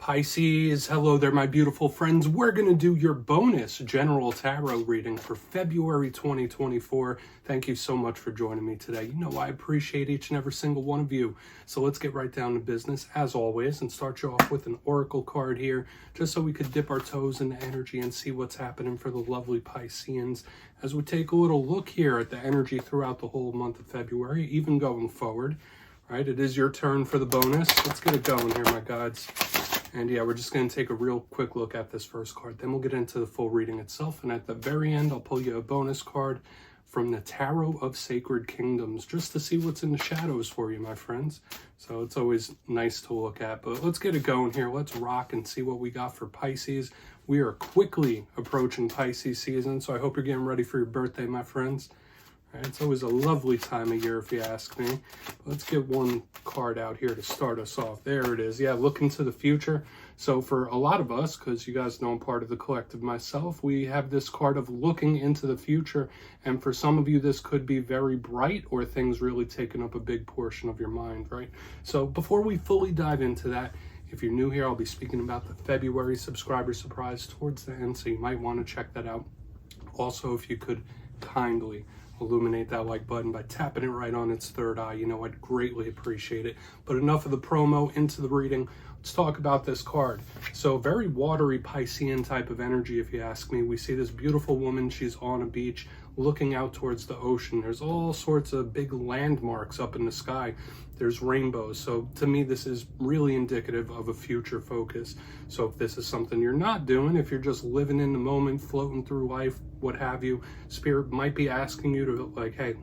Pisces, hello there, my beautiful friends. We're going to do your bonus general tarot reading for February 2024. Thank you so much for joining me today. You know I appreciate each and every single one of you. So let's get right down to business, as always, and start you off with an oracle card here, just so we could dip our toes into energy and see what's happening for the lovely Pisceans as we take a little look here at the energy throughout the whole month of February, even going forward. Right, it is your turn for the bonus. Let's get it going here, my gods. And yeah, we're just going to take a real quick look at this first card. Then we'll get into the full reading itself. And at the very end, I'll pull you a bonus card from the Tarot of Sacred Kingdoms, just to see what's in the shadows for you, my friends. So it's always nice to look at. But let's get it going here. Let's rock and see what we got for Pisces. We are quickly approaching Pisces season, so I hope you're getting ready for your birthday, my friends. It's always a lovely time of year, if you ask me. Let's get one card out here to start us off. There it is. Yeah, look into the future. So for a lot of us, because you guys know I'm part of the collective myself, we have this card of looking into the future. And for some of you, this could be very bright or things really taking up a big portion of your mind, right? So before we fully dive into that, if you're new here, I'll be speaking about the February subscriber surprise towards the end, so you might want to check that out. Also, if you could kindly illuminate that like button by tapping it right on its third eye, you know I'd greatly appreciate it. But enough of the promo, into the reading. Let's talk about this card. So very watery Piscean type of energy, if you ask me. We see this beautiful woman. She's on a beach looking out towards the ocean. There's all sorts of big landmarks up in the sky. There's rainbows. So to me, this is really indicative of a future focus. So if this is something you're not doing, if you're just living in the moment, floating through life, what have you, Spirit might be asking you to, like, hey,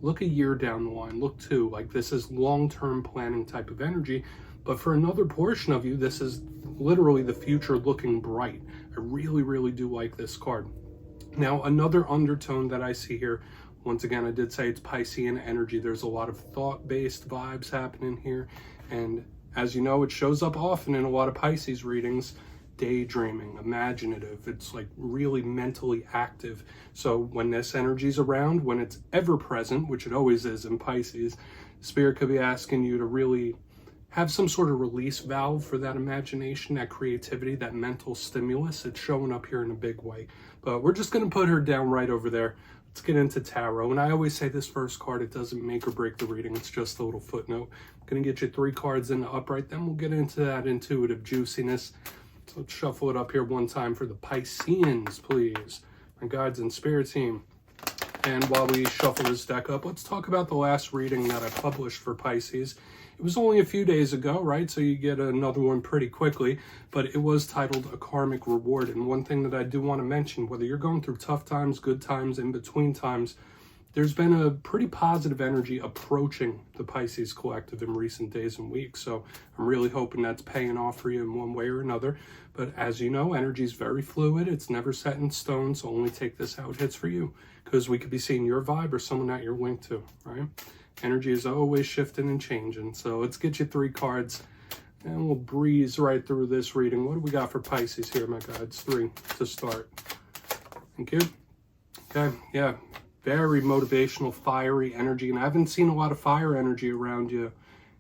look a year down the line, look two. Like, this is long-term planning type of energy. But for another portion of you, this is literally the future looking bright. I really, really do like this card. Now, another undertone that I see here, once again, I did say it's Piscean energy. There's a lot of thought-based vibes happening here. And as you know, it shows up often in a lot of Pisces readings. Daydreaming, imaginative. It's like really mentally active. So when this energy's around, when it's ever present, which it always is in Pisces, Spirit could be asking you to really have some sort of release valve for that imagination, that creativity, that mental stimulus. It's showing up here in a big way. But we're just going to put her down right over there. Let's get into tarot. And I always say this first card, it doesn't make or break the reading. It's just a little footnote. I'm going to get you 3 cards in the upright. Then we'll get into that intuitive juiciness. So let's shuffle it up here one time for the Pisceans, please. My guides and spirit team. And while we shuffle this deck up, let's talk about the last reading that I published for Pisces. It was only a few days ago, right? So you get another one pretty quickly, but it was titled A Karmic Reward. And one thing that I do want to mention, whether you're going through tough times, good times, in between times, there's been a pretty positive energy approaching the Pisces collective in recent days and weeks. So I'm really hoping that's paying off for you in one way or another. But as you know, energy is very fluid. It's never set in stone. So only take this how it hits for you, because we could be seeing your vibe or someone that you're linked to, right? Energy is always shifting and changing. So let's get you 3 cards and we'll breeze right through this reading. What do we got for Pisces here, my guides? 3 to start. Thank you. Okay, yeah. Very motivational, fiery energy. And I haven't seen a lot of fire energy around you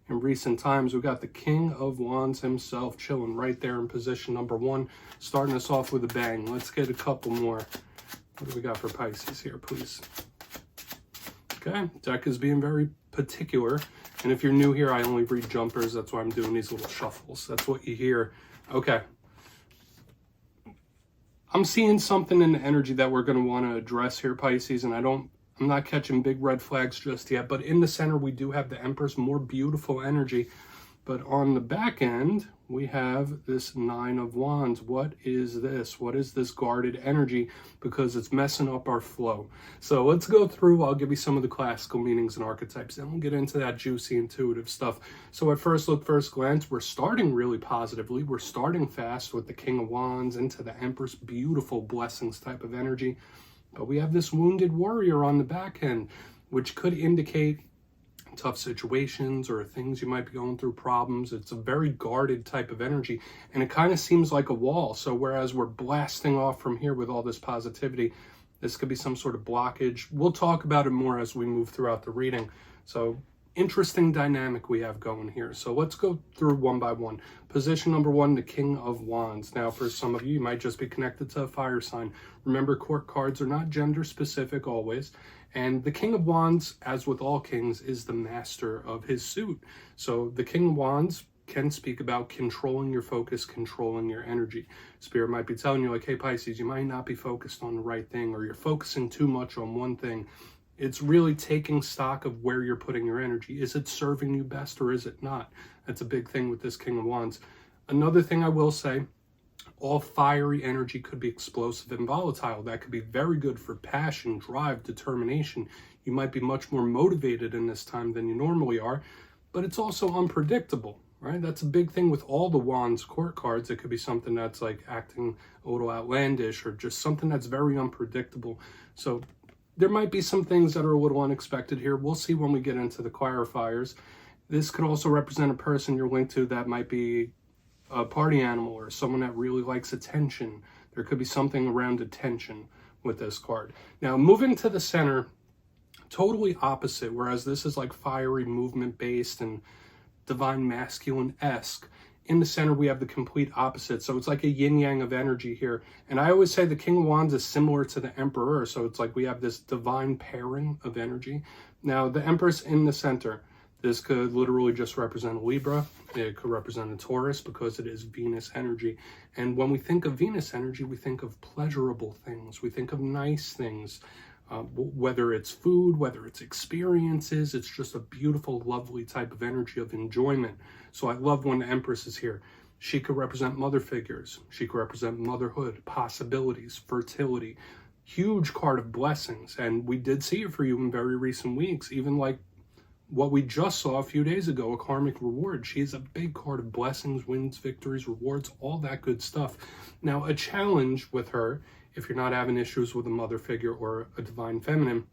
in recent times. We got the King of Wands himself chilling right there in position number 1, starting us off with a bang. Let's get a couple more. What do we got for Pisces here, please? Okay, deck is being very particular. And if you're new here, I only read jumpers. That's why I'm doing these little shuffles. That's what you hear. Okay. I'm seeing something in the energy that we're going to want to address here, Pisces, and I'm not catching big red flags just yet, but in the center we do have the Empress, more beautiful energy. But on the back end, we have this 9 of Wands. What is this? What is this guarded energy? Because it's messing up our flow. So let's go through. I'll give you some of the classical meanings and archetypes, and we'll get into that juicy, intuitive stuff. So at first look, first glance, we're starting really positively. We're starting fast with the King of Wands into the Empress, beautiful blessings type of energy. But we have this wounded warrior on the back end, which could indicate tough situations or things you might be going through, problems. It's a very guarded type of energy, and it kind of seems like a wall. So whereas we're blasting off from here with all this positivity, this could be some sort of blockage. We'll talk about it more as we move throughout the reading. So interesting dynamic we have going here. So let's go through one by one. Position number 1, the King of Wands. Now, for some of you, you might just be connected to a fire sign. Remember, court cards are not gender specific always. And the King of Wands, as with all kings, is the master of his suit. So the King of Wands can speak about controlling your focus, controlling your energy. Spirit might be telling you, like, hey, Pisces, you might not be focused on the right thing, or you're focusing too much on one thing. It's really taking stock of where you're putting your energy. Is it serving you best or is it not? That's a big thing with this King of Wands. Another thing I will say, all fiery energy could be explosive and volatile. That could be very good for passion, drive, determination. You might be much more motivated in this time than you normally are, but it's also unpredictable, right? That's a big thing with all the Wands court cards. It could be something that's like acting a little outlandish or just something that's very unpredictable. So there might be some things that are a little unexpected here. We'll see when we get into the clarifiers. This could also represent a person you're linked to that might be a party animal or someone that really likes attention. There could be something around attention with this card. Now, moving to the center, totally opposite, whereas this is like fiery movement based and divine masculine-esque. In the center, we have the complete opposite. So it's like a yin-yang of energy here. And I always say the King of Wands is similar to the Emperor. So it's like we have this divine pairing of energy. Now, the Empress in the center. This could literally just represent a Libra. It could represent a Taurus because it is Venus energy. And when we think of Venus energy, we think of pleasurable things. We think of nice things. Whether it's food, whether it's experiences, it's just a beautiful, lovely type of energy of enjoyment. So I love when the Empress is here. She could represent mother figures. She could represent motherhood, possibilities, fertility. Huge card of blessings. And we did see it for you in very recent weeks, even like what we just saw a few days ago, a karmic reward. She is a big card of blessings, wins, victories, rewards, all that good stuff. Now, a challenge with her, if you're not having issues with a mother figure or a divine feminine,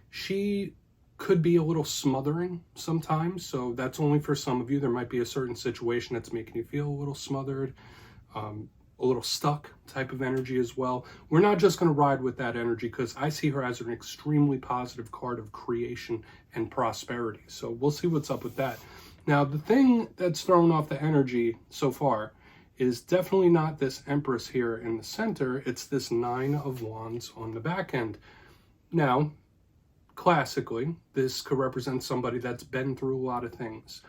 she could be a little smothering sometimes. So that's only for some of you. There might be a certain situation that's making you feel a little smothered, a little stuck type of energy as well. We're not just going to ride with that energy because I see her as an extremely positive card of creation and prosperity. So we'll see what's up with that. Now, the thing that's thrown off the energy so far is definitely not this Empress here in the center. It's this 9 of Wands on the back end. Now, classically, this could represent somebody that's been through a lot of things.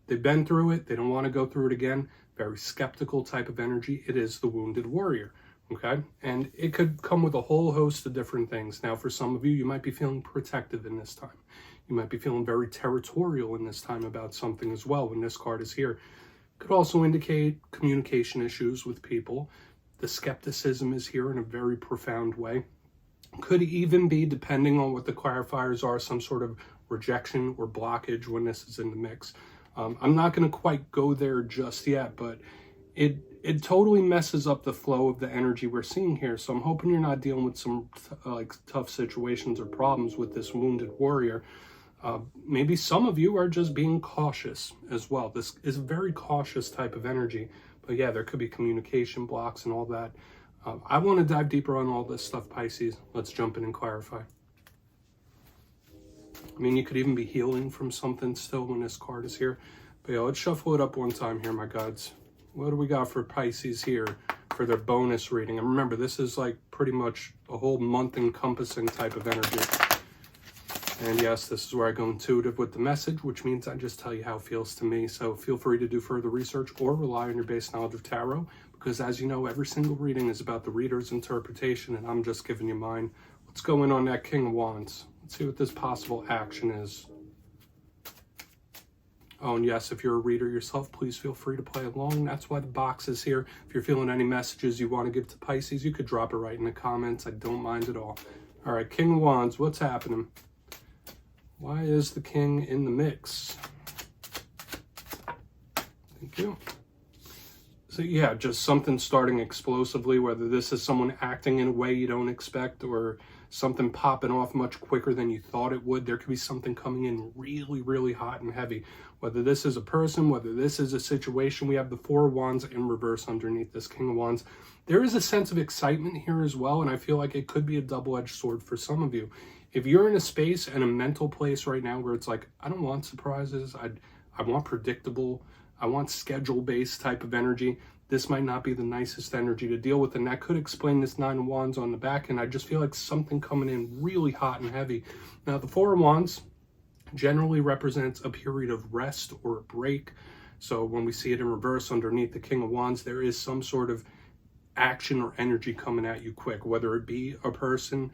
They've been through it. They don't want to go through it again. Very skeptical type of energy. It is the wounded warrior, okay? And it could come with a whole host of different things. Now, for some of you, you might be feeling protective in this time. You might be feeling very territorial in this time about something as well when this card is here. Could also indicate communication issues with people. The skepticism is here in a very profound way. Could even be, depending on what the clarifiers are, some sort of rejection or blockage when this is in the mix. I'm not going to quite go there just yet, but it totally messes up the flow of the energy we're seeing here. So I'm hoping you're not dealing with some tough situations or problems with this wounded warrior. Maybe some of you are just being cautious as well. This is a very cautious type of energy. But yeah, there could be communication blocks and all that. I want to dive deeper on all this stuff, Pisces. Let's jump in and clarify. I mean, you could even be healing from something still when this card is here. But yeah, let's shuffle it up one time here, my gods. What do we got for Pisces here for their bonus reading? And remember, this is like pretty much a whole month encompassing type of energy. And yes, this is where I go intuitive with the message, which means I just tell you how it feels to me. So feel free to do further research or rely on your base knowledge of tarot, because as you know, every single reading is about the reader's interpretation, and I'm just giving you mine. Let's go in on that King of Wands. Let's see what this possible action is. Oh, and yes, if you're a reader yourself, please feel free to play along. That's why the box is here. If you're feeling any messages you want to give to Pisces, you could drop it right in the comments. I don't mind at all. All right, King of Wands, what's happening? Why is the king in the mix? Thank you. So yeah, just something starting explosively, whether this is someone acting in a way you don't expect or something popping off much quicker than you thought it would. There could be something coming in really, really hot and heavy. Whether this is a person, whether this is a situation. We have the 4 of Wands in reverse underneath this King of Wands. There is a sense of excitement here as well, and I feel like it could be a double-edged sword for some of you. if you're in a space and a mental place right now where it's like, I don't want surprises, I want predictable, I want schedule-based type of energy, this might not be the nicest energy to deal with. And that could explain this 9 of Wands on the back. And I just feel like something coming in really hot and heavy. Now, the 4 of Wands generally represents a period of rest or a break. So when we see it in reverse underneath the King of Wands, there is some sort of action or energy coming at you quick, whether it be a person.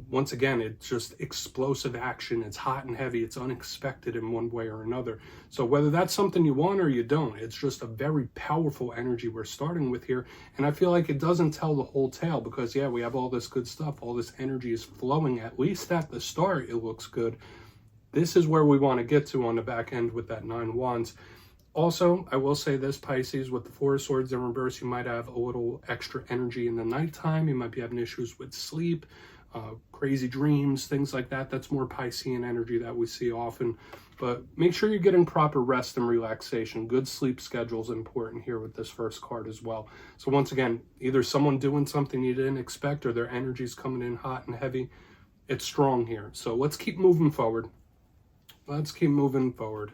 Once again, it's just explosive action. It's hot and heavy. It's unexpected in one way or another. So whether that's something you want or you don't, it's just a very powerful energy we're starting with here. And I feel like it doesn't tell the whole tale because, yeah, we have all this good stuff. All this energy is flowing. At least at the start, it looks good. This is where we want to get to on the back end with that 9 of Wands. Also, I will say this, Pisces, with the 4 of Swords in reverse, you might have a little extra energy in the nighttime. You might be having issues with sleep, crazy dreams, things like that. That's more Piscean energy that we see often. But make sure you're getting proper rest and relaxation. Good sleep schedule is important here with this first card as well. So once again, either someone doing something you didn't expect or their energy's coming in hot and heavy. It's strong here. So let's keep moving forward. Let's keep moving forward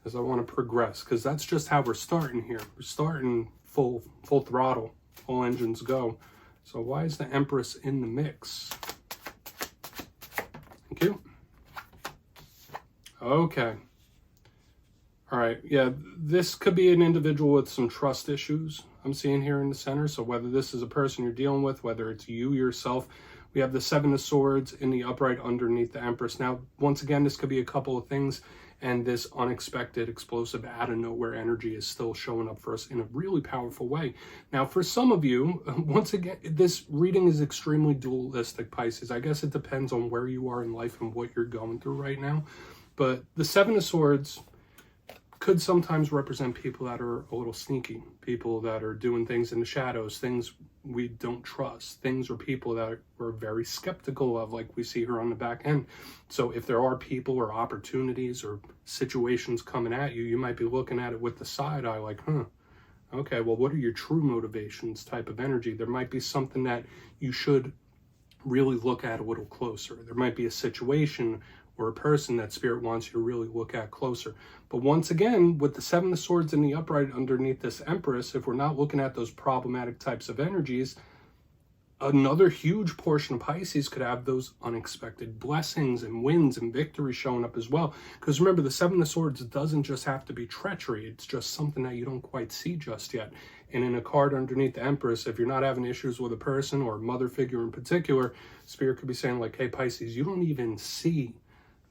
as I want to progress, because that's just how we're starting here. We're starting full throttle, all engines go. So why is the Empress in the mix? Thank you. Okay. All right. Yeah, this could be an individual with some trust issues I'm seeing here in the center. So whether this is a person you're dealing with, whether it's you yourself, we have the 7 of Swords in the upright underneath the Empress. Now, once again, this could be a couple of things. And this unexpected, explosive, out of nowhere energy is still showing up for us in a really powerful way. Now, for some of you, once again, this reading is extremely dualistic, Pisces. I guess it depends on where you are in life and what you're going through right now. But the 7 of Swords could sometimes represent people that are a little sneaky, people that are doing things in the shadows, things we don't trust, things or people that we're very skeptical of, like we see here on the back end. So if there are people or opportunities or situations coming at you, you might be looking at it with the side eye like, okay, well, what are your true motivations type of energy? There might be something that you should really look at a little closer. There might be a situation or a person that Spirit wants you to really look at closer. But once again, with the 7 of Swords in the upright underneath this Empress, if we're not looking at those problematic types of energies, another huge portion of Pisces could have those unexpected blessings and wins and victory showing up as well. Because remember, the 7 of Swords doesn't just have to be treachery. It's just something that you don't quite see just yet. And in a card underneath the Empress, if you're not having issues with a person or a mother figure in particular, Spirit could be saying like, hey, Pisces, you don't even see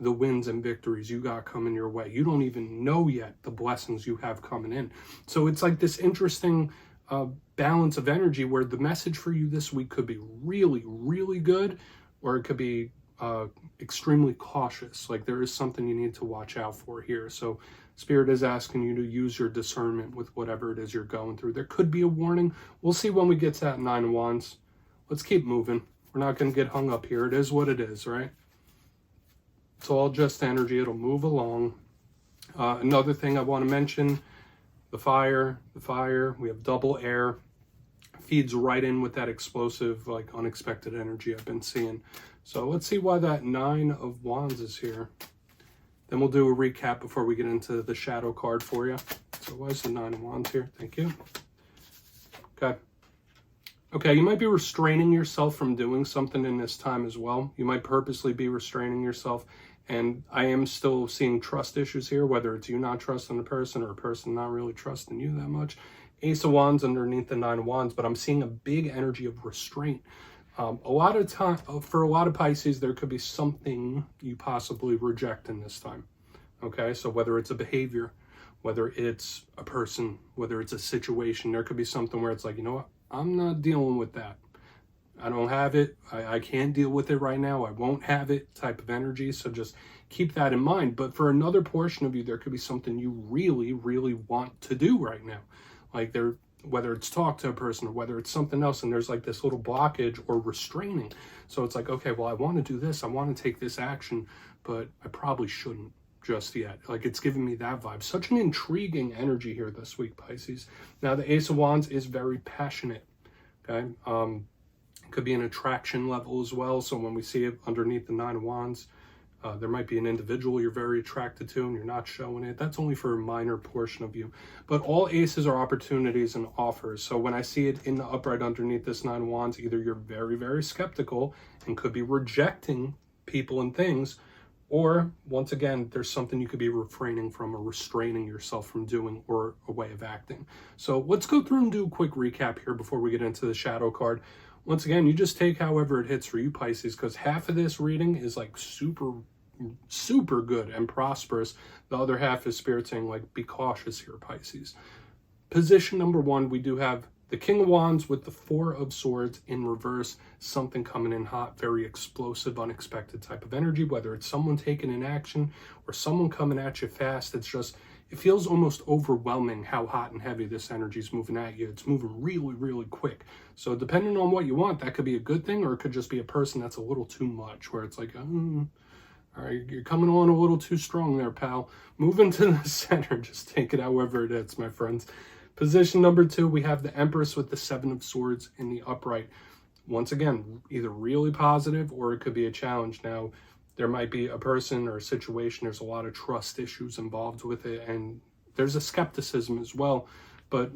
the wins and victories you got coming your way. You don't even know yet the blessings you have coming in. So it's like this interesting balance of energy where the message for you this week could be really, really good, or it could be extremely cautious. Like there is something you need to watch out for here. So Spirit is asking you to use your discernment with whatever it is you're going through. There could be a warning. We'll see when we get to that 9 of Wands. Let's keep moving. We're not going to get hung up here. It is what it is, right? It's all just energy. It'll move along. Another thing I want to mention, the fire, we have double air. Feeds right in with that explosive, like unexpected energy I've been seeing. So let's see why that 9 of Wands is here. Then we'll do a recap before we get into the shadow card for you. So why is the 9 of Wands here? Thank you. Okay, you might be restraining yourself from doing something in this time as well. You might purposely be restraining yourself. And I am still seeing trust issues here, whether it's you not trusting the person or a person not really trusting you that much. Ace of Wands underneath the 9 of Wands, but I'm seeing a big energy of restraint. A lot of time, for a lot of Pisces, there could be something you possibly reject in this time. Okay, so whether it's a behavior, whether it's a person, whether it's a situation, there could be something where it's like, you know what, I'm not dealing with that. I don't have it. I can't deal with it right now. I won't have it type of energy. So just keep that in mind. But for another portion of you, there could be something you really, really want to do right now. Like whether it's talk to a person or whether it's something else, and there's like this little blockage or restraining. So it's like, okay, well, I want to do this. I want to take this action, but I probably shouldn't just yet. Like it's giving me that vibe. Such an intriguing energy here this week, Pisces. Now the Ace of Wands is very passionate. Okay. Could be an attraction level as well. So when we see it underneath the Nine of Wands, there might be an individual you're very attracted to and you're not showing it. That's only for a minor portion of you. But all aces are opportunities and offers. So when I see it in the upright underneath this Nine of Wands, either you're very, very skeptical and could be rejecting people and things, or once again, there's something you could be refraining from or restraining yourself from doing, or a way of acting. So let's go through and do a quick recap here before we get into the shadow card. Once again, you just take however it hits for you, Pisces, because half of this reading is like super good and prosperous. The other half is Spirit saying, like, be cautious here, Pisces. Position number 1, we do have the King of Wands with the Four of Swords in reverse. Something coming in hot, very explosive, unexpected type of energy, whether it's someone taking an action or someone coming at you fast. It's just, it feels almost overwhelming how hot and heavy this energy is moving at you. It's moving really, really quick. So depending on what you want, that could be a good thing, or it could just be a person that's a little too much, where it's like, all right, you're coming on a little too strong there, pal. Move into the center. Just take it however it is, my friends. Position number 2, we have the Empress with the Seven of Swords in the upright. Once again, either really positive or it could be a challenge. Now, there might be a person or a situation, there's a lot of trust issues involved with it, and there's a skepticism as well. But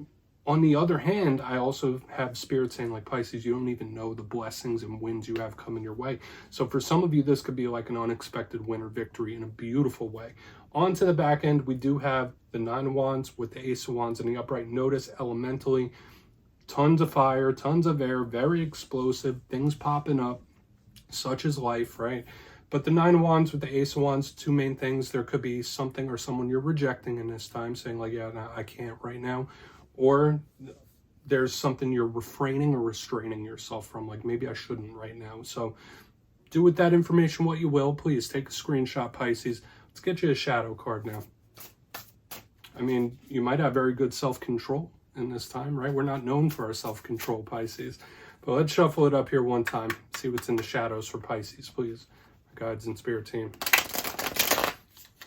on the other hand, I also have Spirit saying, like, Pisces, you don't even know the blessings and wins you have coming your way. So for some of you, this could be like an unexpected win or victory in a beautiful way. On to the back end, we do have the Nine of Wands with the Ace of Wands in the upright. Notice elementally, tons of fire, tons of air, very explosive, things popping up, such is life, right? But the Nine of Wands with the Ace of Wands, 2 main things. There could be something or someone you're rejecting in this time, saying like, yeah, no, I can't right now. Or there's something you're refraining or restraining yourself from, like, maybe I shouldn't right now. So do with that information what you will. Please take a screenshot, Pisces. Let's get you a shadow card now. I mean, you might have very good self-control in this time, right? We're not known for our self-control, Pisces. But let's shuffle it up here one time. See what's in the shadows for Pisces, please. My guides and spirit team.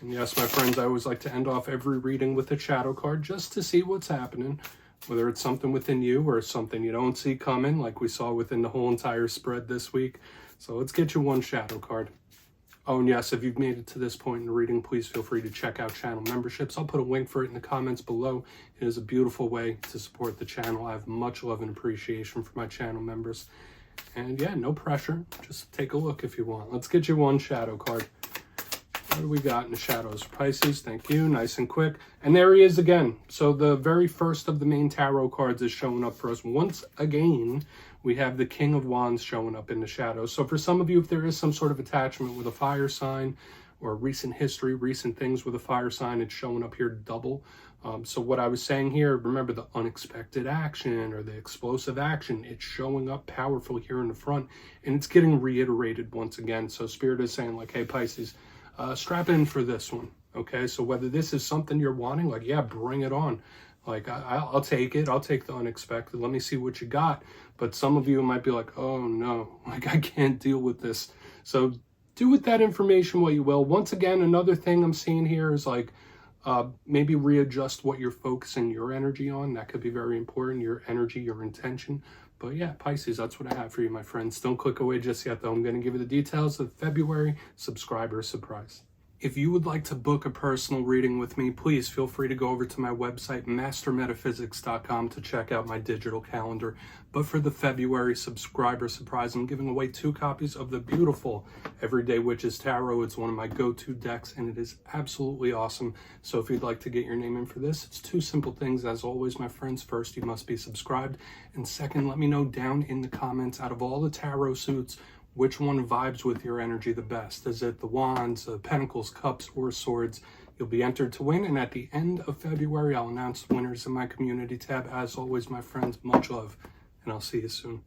And yes, my friends, I always like to end off every reading with a shadow card just to see what's happening. Whether it's something within you or something you don't see coming, like we saw within the whole entire spread this week. So let's get you one shadow card. Oh, and yes, if you've made it to this point in the reading, please feel free to check out channel memberships. I'll put a link for it in the comments below. It is a beautiful way to support the channel. I have much love and appreciation for my channel members. And yeah, no pressure. Just take a look if you want. Let's get you one shadow card. What do we got in the shadows? Pisces, thank you. Nice and quick. And there he is again. So the very first of the main tarot cards is showing up for us. Once again, we have the King of Wands showing up in the shadows. So for some of you, if there is some sort of attachment with a fire sign or recent history, recent things with a fire sign, it's showing up here double. So what I was saying here, remember the unexpected action or the explosive action, it's showing up powerful here in the front, and it's getting reiterated once again. So Spirit is saying, like, hey, Pisces, strap in for this one, okay? So whether this is something you're wanting, like, yeah, bring it on. Like, I'll take it. I'll take the unexpected. Let me see what you got. But some of you might be like, oh, no, like, I can't deal with this. So do with that information what you will. Once again, another thing I'm seeing here is, like, maybe readjust what you're focusing your energy on. That could be very important, your energy, your intention. But yeah, Pisces, that's what I have for you, my friends. Don't click away just yet, though. I'm going to give you the details of February subscriber surprise. If you would like to book a personal reading with me, please feel free to go over to my website, mastermetaphysics.com, to check out my digital calendar. But for the February subscriber surprise, I'm giving away 2 copies of the beautiful Everyday Witches Tarot. It's one of my go-to decks, and it is absolutely awesome. So if you'd like to get your name in for this, it's 2 simple things. As always, my friends, first, you must be subscribed. And second, let me know down in the comments, out of all the tarot suits, which one vibes with your energy the best? Is it the Wands, the Pentacles, Cups, or Swords? You'll be entered to win, and at the end of February, I'll announce the winners in my community tab. As always, my friends, much love, and I'll see you soon.